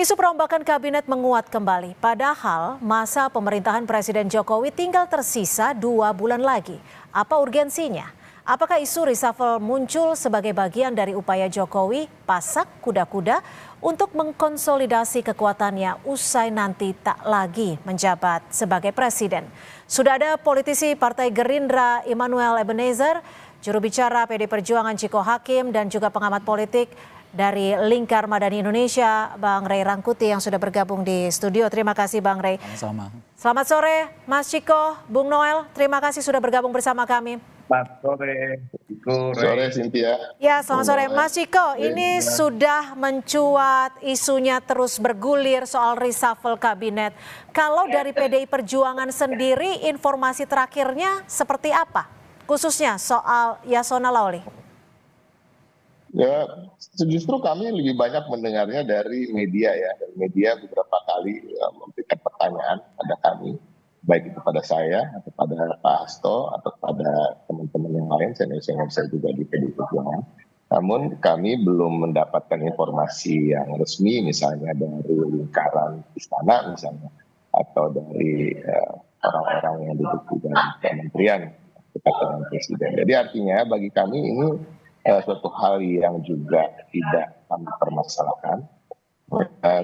Isu perombakan kabinet menguat kembali, padahal masa pemerintahan Presiden Jokowi tinggal tersisa 2 bulan lagi. Apa urgensinya? Apakah isu reshuffle muncul sebagai bagian dari upaya Jokowi pasak kuda-kuda untuk mengkonsolidasi kekuatannya usai nanti tak lagi menjabat sebagai presiden? Sudah ada politisi Partai Gerindra Immanuel Ebenezer, juru bicara PD Perjuangan Ciko Hakim, dan juga pengamat politik dari Lingkar Madani Indonesia, Bang Ray Rangkuti yang sudah bergabung di studio. Terima kasih Bang Ray. Sama-sama. Selamat sore Mas Ciko, Bung Noel. Terima kasih sudah bergabung bersama kami. Selamat sore, Ciko, sore Cynthia. Ya, selamat sore Mas Ciko. Ini sudah mencuat, isunya terus bergulir soal reshuffle kabinet. Kalau dari PDI Perjuangan sendiri, informasi terakhirnya seperti apa? Khususnya soal Yasona Lawli. Ya, justru kami lebih banyak mendengarnya dari media ya. Dari media beberapa kali memberikan pertanyaan pada kami, baik itu pada saya, atau pada Pak Hasto, atau pada teman-teman yang lain, senior-senior saya juga di PDI Perjuangan. Namun kami belum mendapatkan informasi yang resmi, misalnya dari lingkaran istana misalnya, atau dari orang-orang yang duduk di dalam kementerian dekat dengan presiden. Jadi artinya bagi kami ini suatu hal yang juga tidak kami permasalahkan.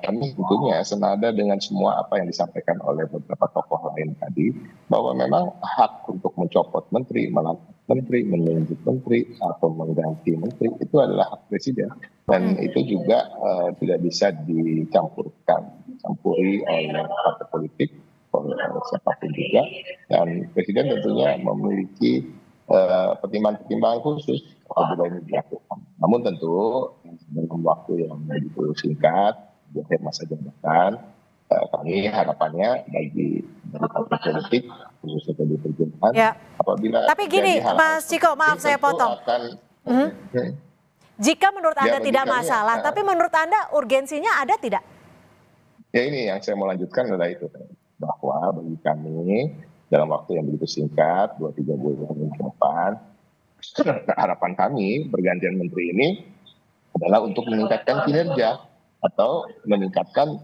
Kami tentunya senada dengan semua apa yang disampaikan oleh beberapa tokoh lain tadi, bahwa memang hak untuk mencopot menteri, melantik menteri, menunjuk menteri, atau mengganti menteri itu adalah hak presiden, dan itu juga tidak bisa dicampuri oleh partai politik, oleh siapapun juga, dan presiden tentunya memiliki pertimbangan-pertimbangan khusus apabila ini dilakukan. Namun tentu dalam waktu yang begitu singkat di akhir masa jabatan, kami harapannya bagi partai politik khususnya PDI Perjuangan, apabila tapi gini Mas Ciko, maaf saya potong. Jika menurut Anda tidak masalah, tapi menurut Anda urgensinya ada tidak? Ya, ini yang saya mau lanjutkan adalah itu, bahwa bagi kami dalam waktu yang begitu singkat, 2-3 bulan ke depan, harapan kami pergantian menteri ini adalah untuk meningkatkan kinerja atau meningkatkan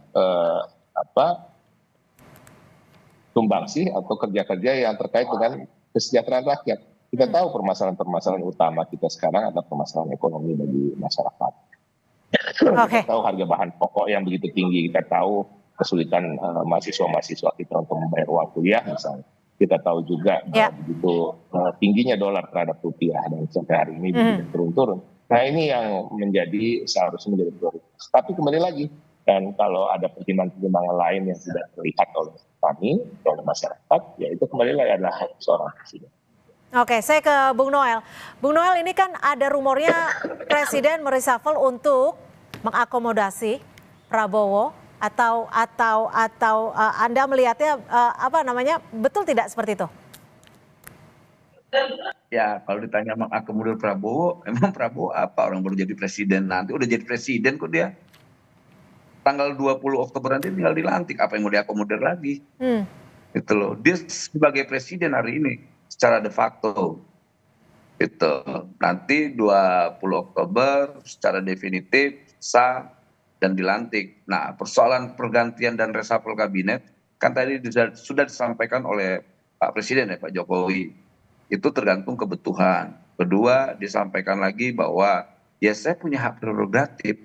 sumbangsih atau kerja-kerja yang terkait dengan kesejahteraan rakyat. Kita tahu permasalahan-permasalahan utama kita sekarang adalah permasalahan ekonomi bagi masyarakat. Kita tahu harga bahan pokok yang begitu tinggi, kita tahu kesulitan mahasiswa-mahasiswa kita untuk membayar uang kuliah misalnya. Kita tahu juga begitu tingginya dolar terhadap rupiah dan sampai hari ini turun-turun. Nah, ini yang seharusnya menjadi prioritas. Tapi kembali lagi, dan kalau ada pertimbangan-pertimbangan lain yang tidak terlihat oleh kami, oleh masyarakat, ya itu kembali lagi adalah hak seorang presiden. Oke, saya ke Bung Noel. Bung Noel, ini kan ada rumornya Presiden mereshuffle untuk mengakomodasi Prabowo. Atau Anda melihatnya betul tidak seperti itu? Ya, kalau ditanya mengakomodir Prabowo, emang Prabowo apa, orang baru jadi presiden, nanti udah jadi presiden kok dia. Tanggal 20 Oktober nanti tinggal dilantik, apa yang mau diakomodir lagi? Itu loh, dia sebagai presiden hari ini secara de facto. Itu nanti 20 Oktober secara definitif sah dan dilantik. Nah, persoalan pergantian dan reshuffle kabinet kan tadi sudah disampaikan oleh Pak Presiden ya, Pak Jokowi. Itu tergantung kebutuhan. Kedua, disampaikan lagi bahwa ya saya punya hak prerogatif.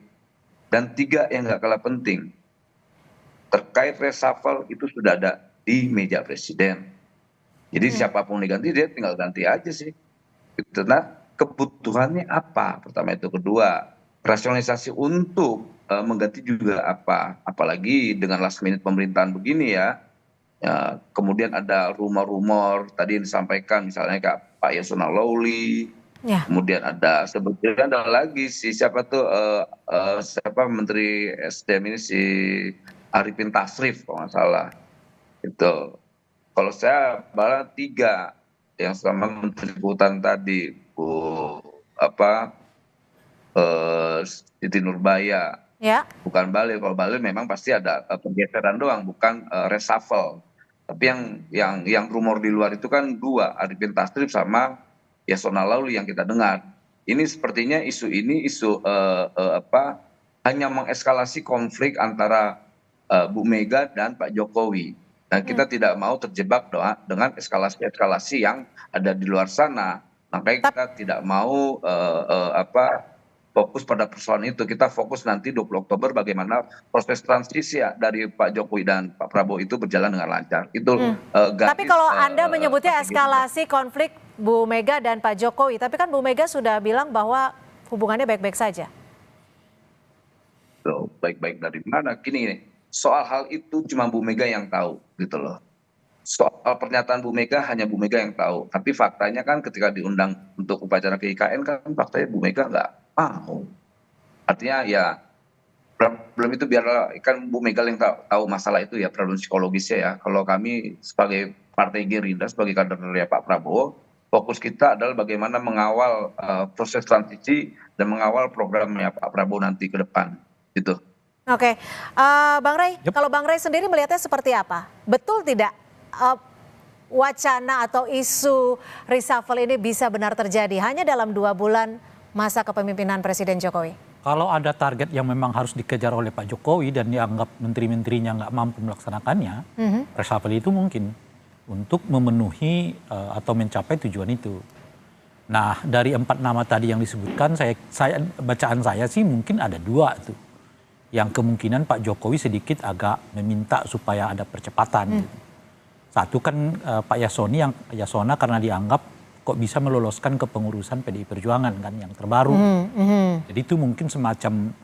Dan 3 yang gak kalah penting, terkait reshuffle itu sudah ada di meja presiden. Jadi siapapun diganti dia tinggal ganti aja sih. Nah, kebutuhannya apa? Pertama itu. Kedua, rasionalisasi untuk mengganti juga apa, apalagi dengan last minute pemerintahan begini ya. Kemudian ada rumor-rumor tadi yang disampaikan misalnya Pak Yasona Lawli, kemudian ada sebetulnya ada lagi siapa Menteri SDM ini, si Arifin Tasrif kalau nggak salah. Itu kalau saya malah 3 yang sama Menteri Kehutanan tadi, Siti Nurbaya. Bukan Bahlil, kalau Bahlil memang pasti ada pergeseran doang, bukan reshuffle. Tapi yang rumor di luar itu kan 2, Arifin Tasrif sama Yasona Lawli yang kita dengar. Ini sepertinya isu ini hanya mengeskalasi konflik antara Bu Mega dan Pak Jokowi. Dan kita tidak mau terjebak dengan eskalasi-eskalasi yang ada di luar sana. Makanya kita tidak mau fokus pada persoalan itu. Kita fokus nanti 20 Oktober bagaimana proses transisi ya dari Pak Jokowi dan Pak Prabowo itu berjalan dengan lancar. Itu Tapi kalau Anda menyebutnya eskalasi konflik Bu Mega dan Pak Jokowi, tapi kan Bu Mega sudah bilang bahwa hubungannya baik-baik saja. Baik-baik dari mana? Gini, soal hal itu cuma Bu Mega yang tahu gitu loh. Soal pernyataan Bu Mega hanya Bu Mega yang tahu. Tapi faktanya kan ketika diundang untuk upacara ke IKN kan faktanya Bu Mega nggak mau. Artinya ya belum itu biar kan Bu Mega yang tahu masalah itu ya, problem psikologisnya ya. Kalau kami sebagai Partai Gerindra, sebagai kader dari Pak Prabowo, fokus kita adalah bagaimana mengawal proses transisi dan mengawal programnya Pak Prabowo nanti ke depan gitu. Oke, Bang Rey, kalau Bang Rey sendiri melihatnya seperti apa? Betul tidak wacana atau isu reshuffle ini bisa benar terjadi hanya dalam 2 bulan masa kepemimpinan Presiden Jokowi? Kalau ada target yang memang harus dikejar oleh Pak Jokowi dan dianggap menteri-menterinya nggak mampu melaksanakannya, reshuffle itu mungkin untuk memenuhi atau mencapai tujuan itu. Nah, dari 4 nama tadi yang disebutkan, bacaan saya sih mungkin ada 2 tuh. Yang kemungkinan Pak Jokowi sedikit agak meminta supaya ada percepatan. Gitu. Satu kan Pak Yasona karena dianggap kok bisa meloloskan kepengurusan PDI Perjuangan kan yang terbaru. Jadi itu mungkin semacam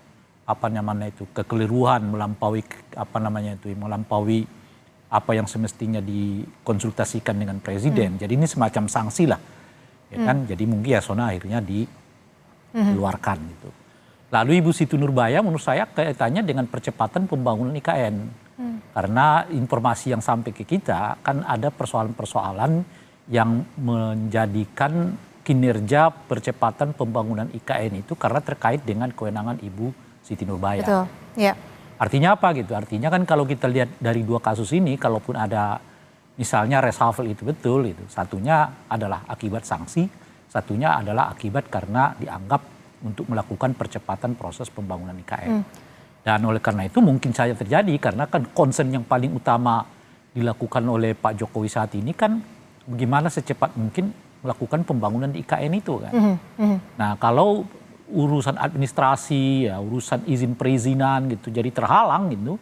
kekeliruan melampaui melampaui apa yang semestinya dikonsultasikan dengan presiden. Jadi ini semacam sanksi lah. Ya kan? Jadi mungkin Yasona akhirnya dikeluarkan gitu. Lalu Ibu Siti Nurbaya menurut saya kaitannya dengan percepatan pembangunan IKN. Karena informasi yang sampai ke kita kan ada persoalan-persoalan yang menjadikan kinerja percepatan pembangunan IKN itu karena terkait dengan kewenangan Ibu Siti Nurbaya. Betul, ya. Artinya apa gitu? Artinya kan kalau kita lihat dari 2 kasus ini, kalaupun ada misalnya reshuffle itu betul, itu satunya adalah akibat sanksi, satunya adalah akibat karena dianggap untuk melakukan percepatan proses pembangunan IKN. Dan oleh karena itu mungkin saja terjadi karena kan concern yang paling utama dilakukan oleh Pak Jokowi saat ini kan bagaimana secepat mungkin melakukan pembangunan di IKN itu kan. Nah kalau urusan administrasi, ya, urusan izin perizinan gitu jadi terhalang gitu.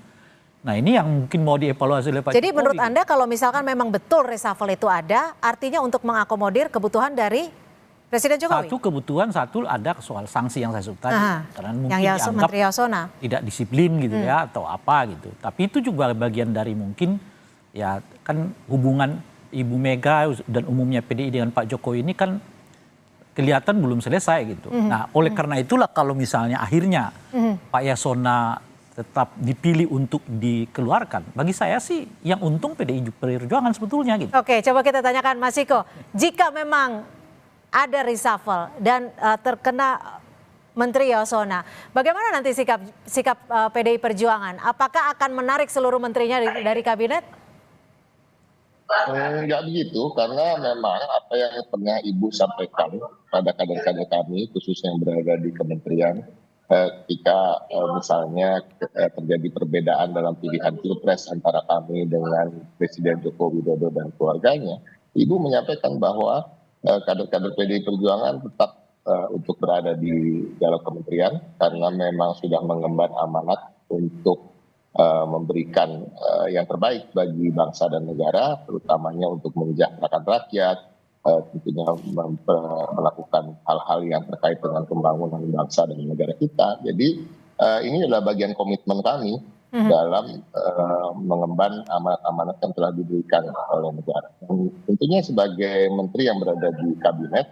Nah ini yang mungkin mau dievaluasi oleh Pak Jokowi. Jadi menurut Anda kalau misalkan memang betul reshuffle itu ada, artinya untuk mengakomodir kebutuhan dari Presiden Jokowi? Satu kebutuhan, satu ada soal sanksi yang saya sebut tadi. Karena mungkin yang dianggap Menteri Yasona tidak disiplin gitu ya atau apa gitu. Tapi itu juga bagian dari mungkin ya kan hubungan Ibu Mega dan umumnya PDI dengan Pak Jokowi ini kan kelihatan belum selesai gitu. Nah oleh karena itulah kalau misalnya akhirnya Pak Yasona tetap dipilih untuk dikeluarkan, bagi saya sih yang untung PDI Perjuangan sebetulnya gitu. Oke, coba kita tanyakan Mas Ciko, jika memang ada reshuffle dan terkena Menteri Yasona, bagaimana nanti sikap PDI Perjuangan? Apakah akan menarik seluruh menterinya dari kabinet? Enggak begitu, karena memang apa yang pernah Ibu sampaikan pada kader-kader kami, khususnya yang berada di kementerian, ketika misalnya terjadi perbedaan dalam pilihan pilpres antara kami dengan Presiden Joko Widodo dan keluarganya, Ibu menyampaikan bahwa kader-kader PDI Perjuangan tetap untuk berada di dalam kementerian karena memang sudah mengemban amanat untuk memberikan yang terbaik bagi bangsa dan negara, terutamanya untuk mensejahterakan rakyat, tentunya melakukan hal-hal yang terkait dengan pembangunan bangsa dan negara kita. Jadi ini adalah bagian komitmen kami dalam mengemban amanat-amanat yang telah diberikan oleh negara. Dan tentunya sebagai menteri yang berada di kabinet,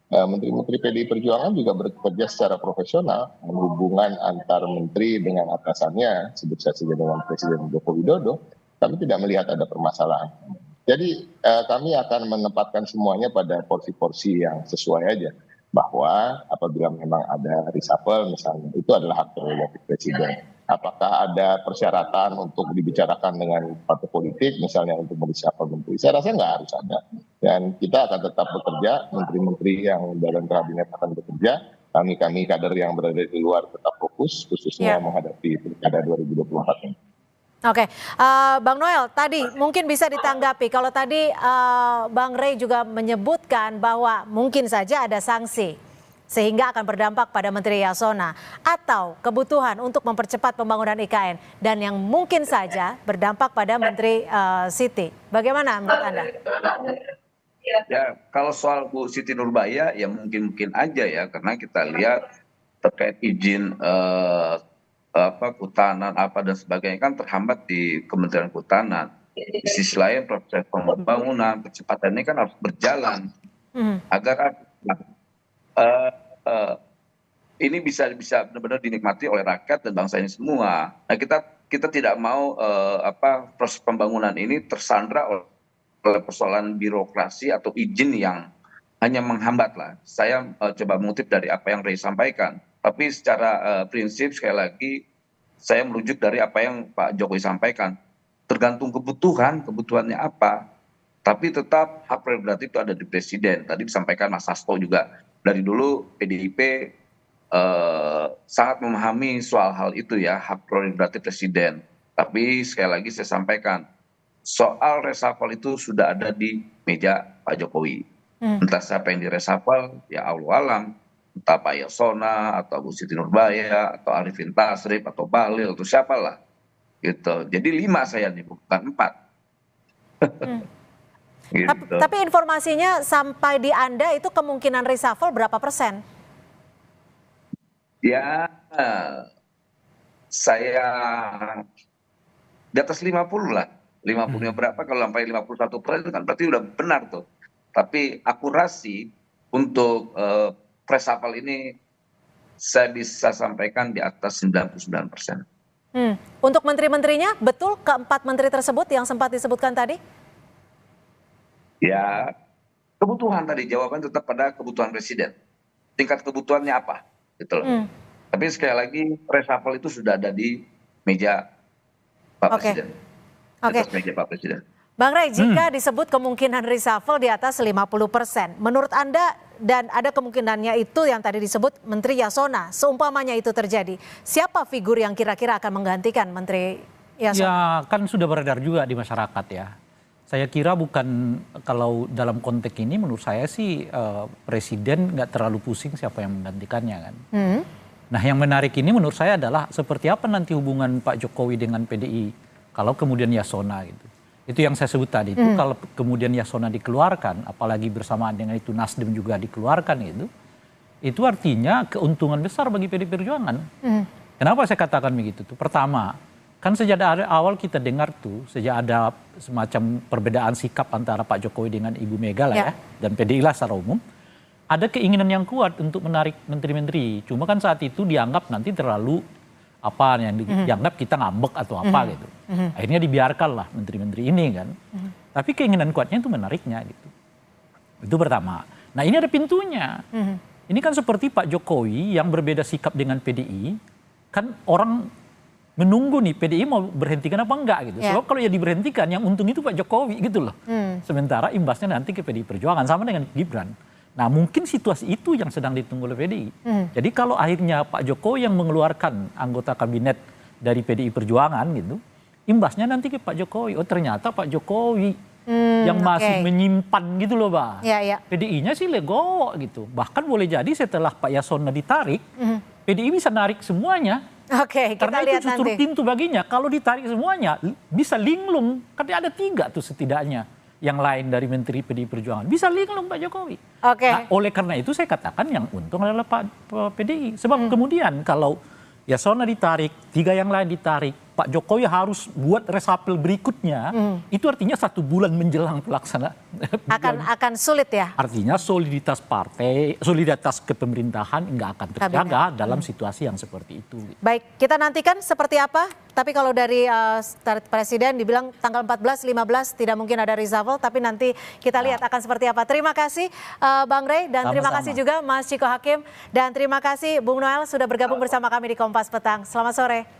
menteri-menteri PDI Perjuangan juga bekerja secara profesional. Hubungan antar menteri dengan atasannya, sebut saja dengan Presiden Joko Widodo, kami tidak melihat ada permasalahan. Jadi kami akan menempatkan semuanya pada porsi-porsi yang sesuai aja. Bahwa apabila memang ada reshuffle misalnya, itu adalah hak prerogatif Presiden. Apakah ada persyaratan untuk dibicarakan dengan partai politik, misalnya untuk mereshuffle menteri? Saya rasa nggak harus ada. Dan kita akan tetap bekerja, menteri-menteri yang dalam kabinet akan bekerja kami kader yang berada di luar tetap fokus, khususnya menghadapi Pilkada 2024 ini. Oke, Bang Noel, tadi mungkin bisa ditanggapi. Kalau tadi Bang Rey juga menyebutkan bahwa mungkin saja ada sanksi sehingga akan berdampak pada Menteri Yasona atau kebutuhan untuk mempercepat pembangunan IKN dan yang mungkin saja berdampak pada Menteri Siti. Bagaimana menurut Anda? Ya, kalau soal Bu Siti Nurbaya ya mungkin aja ya, karena kita lihat terkait izin kehutanan dan sebagainya kan terhambat di Kementerian Kehutanan. Di sisi lain proses pembangunan percepatan ini kan harus berjalan agar ini bisa benar-benar dinikmati oleh rakyat dan bangsa ini semua. Nah, kita tidak mau proses pembangunan ini tersandra oleh persoalan birokrasi atau izin yang hanya menghambat lah. Saya coba mengutip dari apa yang Rey sampaikan. Tapi secara prinsip sekali lagi saya merujuk dari apa yang Pak Jokowi sampaikan. Tergantung kebutuhannya apa. Tapi tetap hak prerogatif itu ada di Presiden. Tadi disampaikan Mas Hasto juga. Dari dulu PDIP sangat memahami soal hal itu ya, hak prerogatif Presiden. Tapi sekali lagi saya sampaikan, soal reshuffle itu sudah ada di meja Pak Jokowi. Entah siapa yang direshuffle, ya Allah alam. Entah Pak Yasona, atau Bu Siti Nurbaya, atau Arifin Tasrif, atau Bahlil, atau siapalah. Gitu. Jadi 5 saya nih, bukan 4. Gitu. Tapi informasinya sampai di Anda itu kemungkinan reshuffle berapa persen? Ya, saya di atas 50 lah. 50-nya berapa, kalau sampai 51% kan berarti udah benar tuh. Tapi akurasi untuk reshuffle ini saya bisa sampaikan di atas 99%. Untuk menteri-menterinya, betul keempat menteri tersebut yang sempat disebutkan tadi? Ya, kebutuhan tadi, jawaban tetap pada kebutuhan Presiden. Tingkat kebutuhannya apa? Gitu loh. Tapi sekali lagi, reshuffle itu sudah ada di meja Pak Presiden. Di atas meja Pak Presiden. Bang Rey, jika disebut kemungkinan reshuffle di atas 50%, menurut Anda dan ada kemungkinannya itu yang tadi disebut Menteri Yasona, seumpamanya itu terjadi, siapa figur yang kira-kira akan menggantikan Menteri Yasona? Ya kan sudah beredar juga di masyarakat ya. Saya kira bukan, kalau dalam konteks ini menurut saya sih Presiden nggak terlalu pusing siapa yang menggantikannya kan. Nah yang menarik ini menurut saya adalah seperti apa nanti hubungan Pak Jokowi dengan PDI kalau kemudian Yasona gitu. Itu yang saya sebut tadi, itu kalau kemudian Yasona dikeluarkan, apalagi bersamaan dengan itu Nasdem juga dikeluarkan itu artinya keuntungan besar bagi PDI Perjuangan. Kenapa saya katakan begitu tuh? Pertama, kan sejak dari awal kita dengar tuh, sejak ada semacam perbedaan sikap antara Pak Jokowi dengan Ibu Mega lah ya, dan PDI lah secara umum, ada keinginan yang kuat untuk menarik menteri-menteri. Cuma kan saat itu dianggap nanti terlalu apa yang dianggap kita ngambek atau apa gitu. Akhirnya dibiarkanlah menteri-menteri ini kan. Tapi keinginan kuatnya itu menariknya gitu. Itu pertama. Nah ini ada pintunya. Ini kan seperti Pak Jokowi yang berbeda sikap dengan PDI. Kan orang menunggu nih PDI mau berhentikan apa enggak gitu. Sebab kalau ya diberhentikan yang untung itu Pak Jokowi gitu loh. Sementara imbasnya nanti ke PDI Perjuangan sama dengan Gibran. Nah mungkin situasi itu yang sedang ditunggu oleh PDI. Jadi kalau akhirnya Pak Jokowi yang mengeluarkan anggota kabinet dari PDI Perjuangan gitu, imbasnya nanti ke Pak Jokowi. Oh ternyata Pak Jokowi yang masih menyimpan gitu loh Pak. PDI-nya sih legowo gitu. Bahkan boleh jadi setelah Pak Yasona ditarik, PDI bisa narik semuanya. Kita karena lihat itu justru nanti. pintu baginya. Kalau ditarik semuanya bisa linglung. Karena ada 3 tuh setidaknya. Yang lain dari Menteri PDI Perjuangan bisa linglung Pak Jokowi. Nah, oleh karena itu saya katakan yang untung adalah Pak PDI. Sebab kemudian kalau Yasona ditarik, 3 yang lain ditarik, Pak Jokowi harus buat reshuffle berikutnya. Itu artinya 1 bulan menjelang pelaksanaan. Akan sulit ya? Artinya soliditas partai, soliditas kepemerintahan nggak akan terjaga dalam situasi yang seperti itu. Baik, kita nantikan seperti apa. Tapi kalau dari Presiden dibilang tanggal 14, 15 tidak mungkin ada reshuffle. Tapi nanti kita lihat akan seperti apa. Terima kasih Bang Rey dan terima kasih juga Mas Ciko Hakim. Dan terima kasih Bung Noel sudah bergabung bersama kami di Kompas Petang. Selamat sore.